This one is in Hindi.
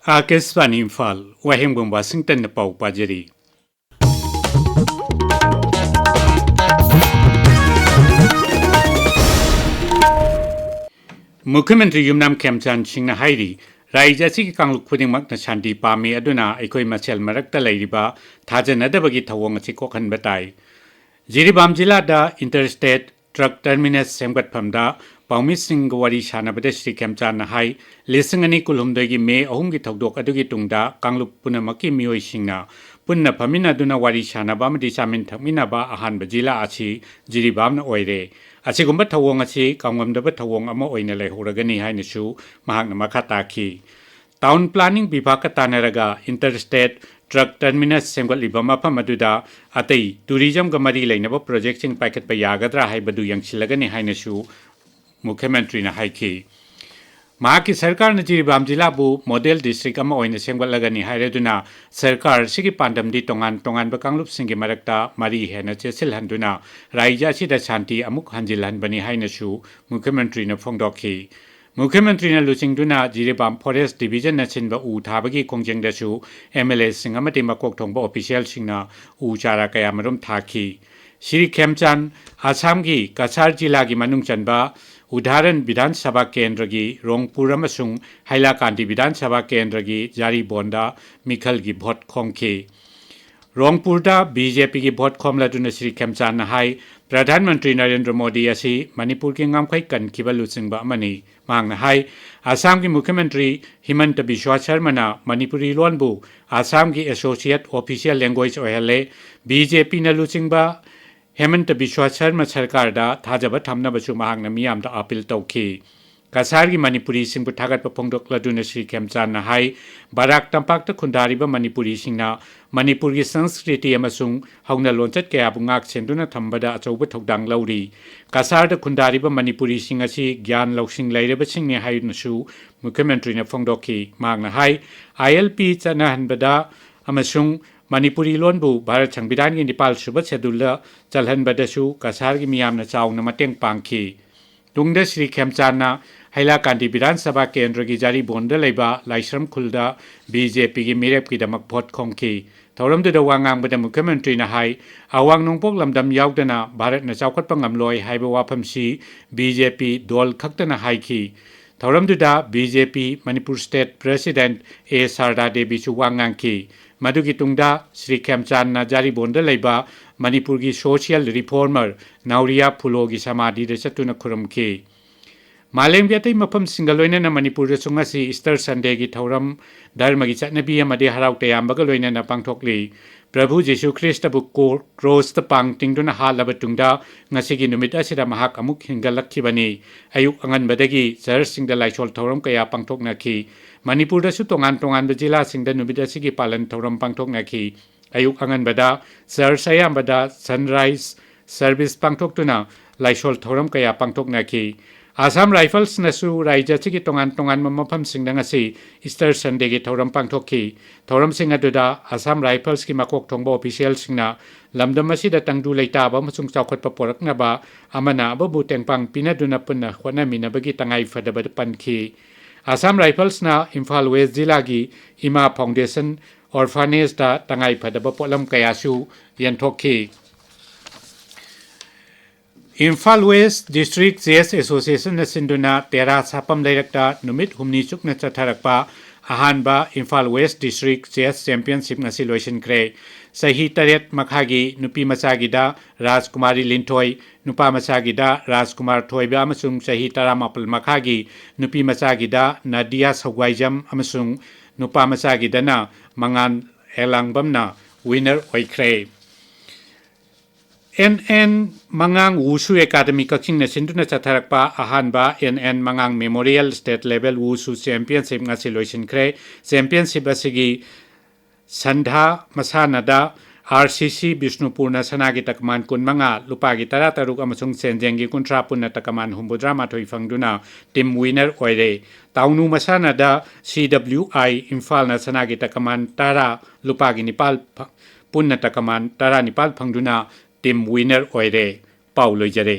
आकाशवाणी इम्फाल वाहेंगबम वाशिंगटन पाउ पाजरी मुख्यमंत्री युमनाम खेमचान सिंह हाइरी राज्य की कांगलुक खुदिंगमक शांति पामी अदुना अखोई मसेल मरक्ता लैरिबा थाजनदबगी थवोंग असि कोखनबा ताई जिरीबाम जिलादा इंटरस्टेट ट्रक टर्मिनस सेमगतफमदा पाउमिसिंग वारी सानबदे श्री खेमचान हाई लिसिंग अनि कुलहुमदगी मे अहुमगी थौदोक अदुगी तुंगदा कांगलुक पुनमकी मियोइसिंगना पुन्ना फमिना दुना वारी सानबा अमदि चामिन थमिनाबा अहानबा जिला आछि जिरीबामना ओइरे असिगुम्बा थवोंग असि कांगमदबा थवोंग अमा ओइना लेहोरगनी हाइनसु महांगना मखा ताखी टाउन प्लानिंग विभाग तानरगा इंटरस्टेट ट्रक टर्मिनस सेमगलिबा मफम अदुदा अतई टूरिज्म ग मरी लेनबा प्रोजेक्टसिंग पाइखतबा यागद्रा हाइबदु यंगसिलगनी हाइनसु मुख्यमंत्री ने हाइखी महाकी सरकार ने जिरीबाम जिलाबु मॉडल डिस्ट्रिक्ट अमा ओइना सेमगलगनी हाइरेदुना सरकार सिगी पांडमदी तोंगान तोंगान बकांगलुप सिंगी मरक्ता मरी हेना चेसिलहंदुना राज्य सिदा शांति अमुक हंजिलहनबनी हाइनसु मुख्यमंत्री ने फोंदोखी मुख्यमंत्री ने लुचिंगदुना जिरीबाम फॉरेस्ट डिवीजन न सिनबा उ थाबगी खोंजेंगदसु एमएलए सिंग अमति मकोक थोंबा ऑफिशियल सिंगना उ चारा कया मरुम थाखी श्री खेमचान आसाम की कछार जिला की मनुंग चनबा उदाहरण विधानसभा केंद्र की रोंगपुर अमसुंग हाइलाकांडी विधानसभा केंद्र की जारी बोंदा मिखल की भोट खोंखी रोंगपुरदा बीजेपी की भोट खोमलदुना श्री खेमचान हाई प्रधानमंत्री नरेंद्र मोदी असी मणिपुर की ngam कनखिबा लुचिंगबा अमनी मांगना हाई आसाम की मुख्यमंत्री हिमंत बिश्वा शर्मा मणिपुरी लोनबु आसाम की एसोसिएट ऑफिशियल लैंग्वेज ओहले बीजेपी न लुचिंगबा हेमंत बिश्वा शर्मा सरकार दा थाजब थमनबसु महांगना मियाम दा अपील तौखी कसार की मणिपुरी सिंह थागत फोंदोक्लदुना श्री खेमचान हाई बाराक तंपाक खुंदारिबा मणिपुरी सिंह मणिपुर की संस्कृति अमसुंग हौना लोंचत कयाबु ngak सेंदुना थंबदा अचौब थौदांग लौरी कसार खुंदारिबा मणिपुरी सिंह असि ज्ञान लौसिंग लैरबसिंगने हाइनसु मुख्यमंत्री ने फोंदोखी मांगना हाई आईएलपी चनहनबदा अमसुंग मणिपुरी लोनबु भारत संविधान की निपाल सुबह शेड्यूल चलहनबदसु कसार की मियामना चाउना मतेंग पांखी तुंगदा श्री खेमचान हाइलाकांडी विधानसभा केंद्र की जारी बोंद लेबा लाइश्रम खुलदा बीजेपी की मिरेप की दमक भोट खोंखी थौरमदुदा वांगांगबदा मुख्यमंत्री ने हाई अवांग नोंपोक लमदम यावदना भारत न चावखतपा ngamloi हाइबा वाफमसी बीजेपी दोल खक्तना हाइखी थौरमदुदा BJP Manipur state president A Sharda Devi सु वांगांखी मधुगी तुंगदा श्री खेमचान जारी बोंद लेबा मणिपुर की सोशल रिफॉर्मर नाउरिया फुलो की समाधि चतुन खुरमखी मालेम की मफम सिंगलोइना मणिपुर सुंगसी ईस्टर संडे की थौरम धर्म की चटनबी अमदि हराव तयामबग लोइना पांगथोकली प्रभु जीशु ख्रिस्टबु क्रॉस पांगटिंगदुना हालब तुंगदा ngasi नुमित असिदा महाक अमुक हिंगलखिबनी अयुक अंगनबदगी चर्चसिंगदा लाइसोल थौरम कया पांगथोकनाखी मणिपुरदसु तोंगान तोंगान जिला सिंगदा नुमित असिगी पालन थौरम पांगथोकनाखी अयुक अंगनबदा चर्च अयामबदा सनराइज सर्विस पांगथोकतुना लाइसोल थौरम कया पांगथोकनाखी आसाम राइफल्स नसु राज्य की तोंगान तोंगान मफम सिंगदंगसी ईस्टर संडे की थौरम पांगथोकी थौरम सिंग अदुदा आसाम राइफल्स की मकोक थोंबा ऑफिशियल सिंगना लमदम असिदा तंगदु लेताबा अमसुंग चावखतपा पोरकनबा अमना अबबु तेंगपांग पिनादुना पुन्ना होनामिनबगी तंगाई फदबद पनखी आसाम राइफल्स ना इम्फाल वेस्ट जिला की इमा फाउंडेशन ऑर्फनेज दा तंगाई फदबा पोलम कयासु यंथोखी Imphal west district chess association सिंधुना तेरा सापम लेरक्ता नुमित हुमनी चुकना चथरकपा अहानबा Imphal west district chess championship ngasi लोइसिनख्रे सही तरेत मखागी नुपी मचागीदा राजकुमारी लिंथोय नुपा मचागीदा राजकुमार थोयबा अमसुंग सही तरामापल मखागी नुपी मचागीदा नादिया सौगाइजम अमसुंग नुपा मचागीदना मंगान एलांगबमना विनर ओइख्रे N Mangang wushu academy Kakching सिंधुना चथरकपा अहानबा N Mangang memorial state level wushu championship ngasi लोइसिनख्रे चैंपियनशिप असिगी संधा मसानदा आरसीसी बिष्णुपुरना सनागी तकमान कुनमंगा लुपागी तरा तरुक अमसुंग सेंजेंगी कुंट्रा पुन्ना तकमान हुम्बुद्रा माथोई फंगदुना टीम विनर ओइरे ताउनु मसानदा सीडब्ल्यूआई इम्फाल ना सनागी तकमान तरा लुपागी निपाल पुन्ना तकमान तरा निपाल फंगदुना टीम विनर ओइरे पाउ लोइजरे।